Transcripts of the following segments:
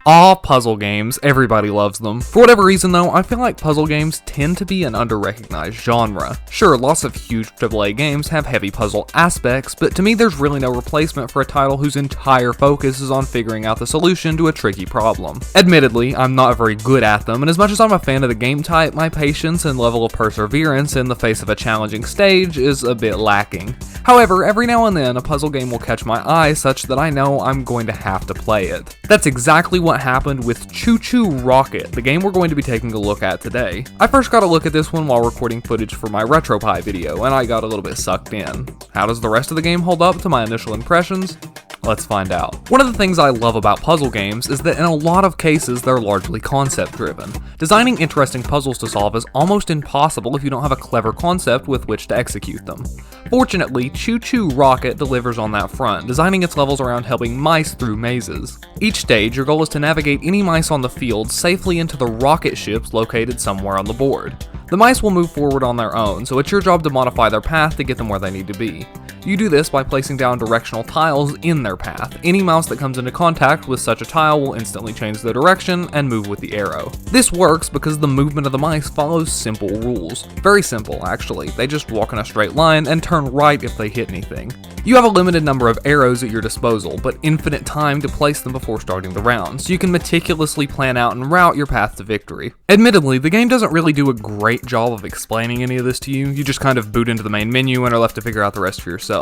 Aw, puzzle games, everybody loves them. For whatever reason though, I feel like puzzle games tend to be an under-recognized genre. Sure, lots of huge AAA games have heavy puzzle aspects, but to me there's really no replacement for a title whose entire focus is on figuring out the solution to a tricky problem. Admittedly, I'm not very good at them, and as much as I'm a fan of the game type, my patience and level of perseverance in the face of a challenging stage is a bit lacking. However, every now and then, a puzzle game will catch my eye such that I know I'm going to have to play it. That's exactly what happened with ChuChu Rocket, the game we're going to be taking a look at today. I first got a look at this one while recording footage for my RetroPie video, and I got a little bit sucked in. How does the rest of the game hold up to my initial impressions? Let's find out. One of the things I love about puzzle games is that in a lot of cases they're largely concept driven. Designing interesting puzzles to solve is almost impossible if you don't have a clever concept with which to execute them. Fortunately, ChuChu Rocket delivers on that front, designing its levels around helping mice through mazes. Each stage, your goal is to navigate any mice on the field safely into the rocket ships located somewhere on the board. The mice will move forward on their own, so it's your job to modify their path to get them where they need to be. You do this by placing down directional tiles in their path. Any mouse that comes into contact with such a tile will instantly change their direction and move with the arrow. This works because the movement of the mice follows simple rules. Very simple, actually. They just walk in a straight line and turn right if they hit anything. You have a limited number of arrows at your disposal, but infinite time to place them before starting the round, so you can meticulously plan out and route your path to victory. Admittedly, the game doesn't really do a great job of explaining any of this to you. You just kind of boot into the main menu and are left to figure out the rest for yourself.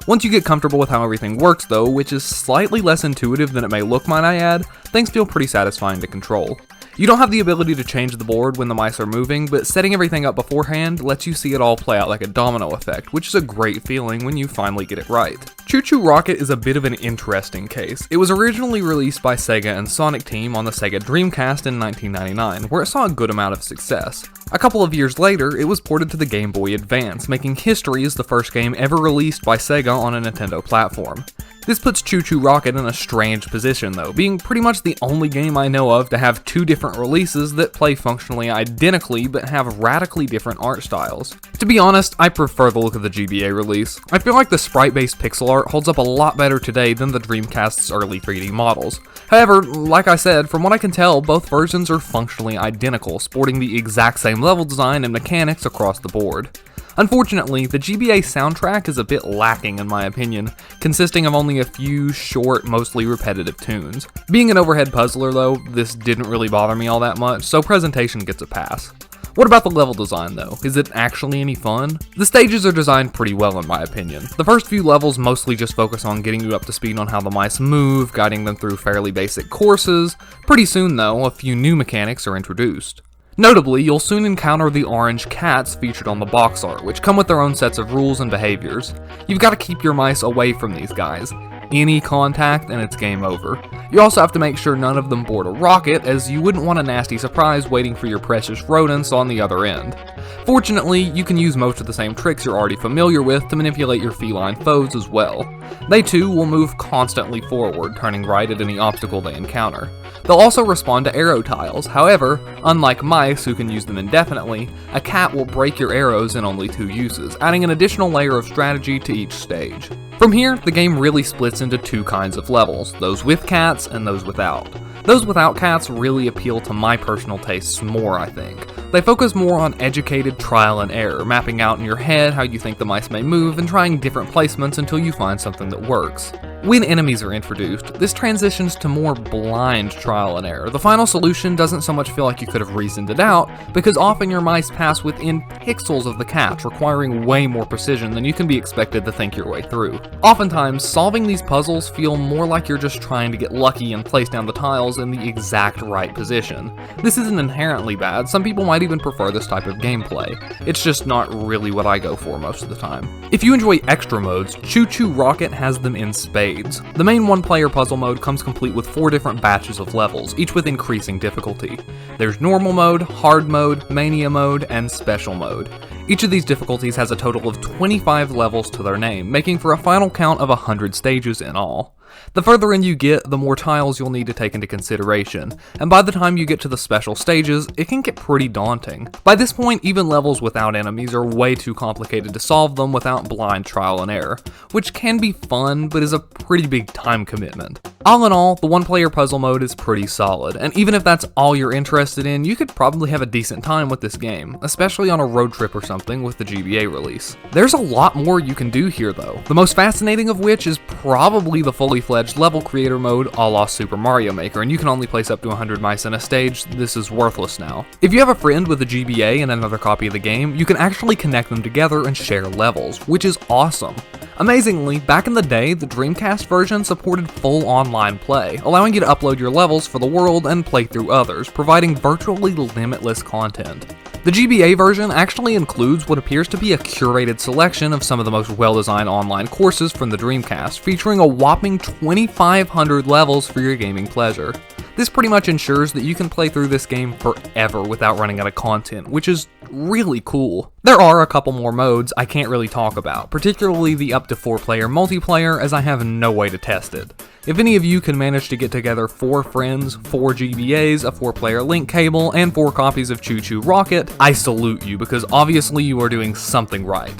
Once you get comfortable with how everything works though, which is slightly less intuitive than it may look, might I add, things feel pretty satisfying to control. You don't have the ability to change the board when the mice are moving, but setting everything up beforehand lets you see it all play out like a domino effect, which is a great feeling when you finally get it right. ChuChu Rocket is a bit of an interesting case. It was originally released by Sega and Sonic Team on the Sega Dreamcast in 1999, where it saw a good amount of success. A couple of years later, it was ported to the Game Boy Advance, making history as the first game ever released by Sega on a Nintendo platform. This puts ChuChu Rocket in a strange position though, being pretty much the only game I know of to have two different releases that play functionally identically but have radically different art styles. To be honest, I prefer the look of the GBA release. I feel like the sprite-based pixel art holds up a lot better today than the Dreamcast's early 3D models. However, like I said, from what I can tell, both versions are functionally identical, sporting the exact same level design and mechanics across the board. Unfortunately, the GBA soundtrack is a bit lacking in my opinion, consisting of only a few short, mostly repetitive tunes. Being an overhead puzzler though, this didn't really bother me all that much, so presentation gets a pass. What about the level design though? Is it actually any fun? The stages are designed pretty well in my opinion. The first few levels mostly just focus on getting you up to speed on how the mice move, guiding them through fairly basic courses. Pretty soon though, a few new mechanics are introduced. Notably, you'll soon encounter the orange cats featured on the box art, which come with their own sets of rules and behaviors. You've got to keep your mice away from these guys. Any contact and it's game over. You also have to make sure none of them board a rocket, as you wouldn't want a nasty surprise waiting for your precious rodents on the other end. Fortunately, you can use most of the same tricks you're already familiar with to manipulate your feline foes as well. They too will move constantly forward, turning right at any obstacle they encounter. They'll also respond to arrow tiles. However, unlike mice who can use them indefinitely, a cat will break your arrows in only 2 uses, adding an additional layer of strategy to each stage. From here, the game really splits into 2 kinds of levels, those with cats and those without. Those without cats really appeal to my personal tastes more, I think. They focus more on educated trial and error, mapping out in your head how you think the mice may move and trying different placements until you find something that works. When enemies are introduced, this transitions to more blind trial and error. The final solution doesn't so much feel like you could have reasoned it out, because often your mice pass within pixels of the cat, requiring way more precision than you can be expected to think your way through. Oftentimes, solving these puzzles feel more like you're just trying to get lucky and place down the tiles in the exact right position. This isn't inherently bad, some people might even prefer this type of gameplay. It's just not really what I go for most of the time. If you enjoy extra modes, ChuChu Rocket has them in spades. The main one-player puzzle mode comes complete with 4 different batches of levels, each with increasing difficulty. There's normal mode, hard mode, mania mode, and special mode. Each of these difficulties has a total of 25 levels to their name, making for a final count of 100 stages in all. The further in you get, the more tiles you'll need to take into consideration, and by the time you get to the special stages, it can get pretty daunting. By this point, even levels without enemies are way too complicated to solve them without blind trial and error, which can be fun, but is a pretty big time commitment. All in all, the one-player puzzle mode is pretty solid, and even if that's all you're interested in, you could probably have a decent time with this game, especially on a road trip or something with the GBA release. There's a lot more you can do here though, the most fascinating of which is probably the fully fledged level creator mode a la Super Mario Maker, and you can only place up to 100 mice in a stage. This is worthless now. If you have a friend with a GBA and another copy of the game, you can actually connect them together and share levels, which is awesome. Amazingly, back in the day, the Dreamcast version supported full online play, allowing you to upload your levels for the world and play through others, providing virtually limitless content. The GBA version actually includes what appears to be a curated selection of some of the most well-designed online courses from the Dreamcast, featuring a whopping 2,500 levels for your gaming pleasure. This pretty much ensures that you can play through this game forever without running out of content, which is really cool. There are a couple more modes I can't really talk about, particularly the up to 4-player multiplayer, as I have no way to test it. If any of you can manage to get together 4 friends, 4 GBAs, a 4-player link cable, and 4 copies of ChuChu Rocket, I salute you because obviously you are doing something right.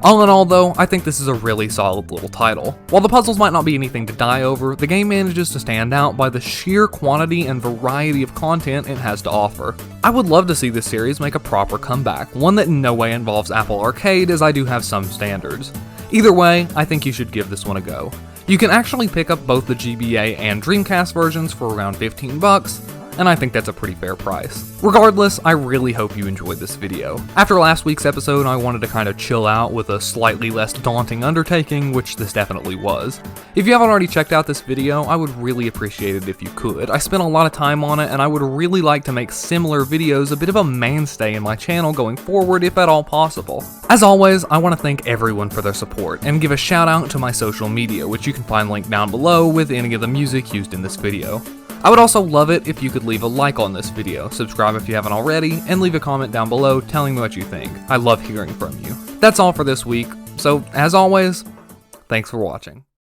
All in all though, I think this is a really solid little title. While the puzzles might not be anything to die over, the game manages to stand out by the sheer quantity and variety of content it has to offer. I would love to see this series make a proper comeback, one that in no way involves Apple Arcade, as I do have some standards. Either way, I think you should give this one a go. You can actually pick up both the GBA and Dreamcast versions for around 15 bucks, and I think that's a pretty fair price. Regardless, I really hope you enjoyed this video. After last week's episode, I wanted to kind of chill out with a slightly less daunting undertaking, which this definitely was. If you haven't already checked out this video, I would really appreciate it if you could. I spent a lot of time on it, and I would really like to make similar videos a bit of a mainstay in my channel going forward, if at all possible. As always, I want to thank everyone for their support, and give a shout out to my social media, which you can find linked down below with any of the music used in this video. I would also love it if you could leave a like on this video, subscribe if you haven't already, and leave a comment down below telling me what you think. I love hearing from you. That's all for this week, so as always, thanks for watching.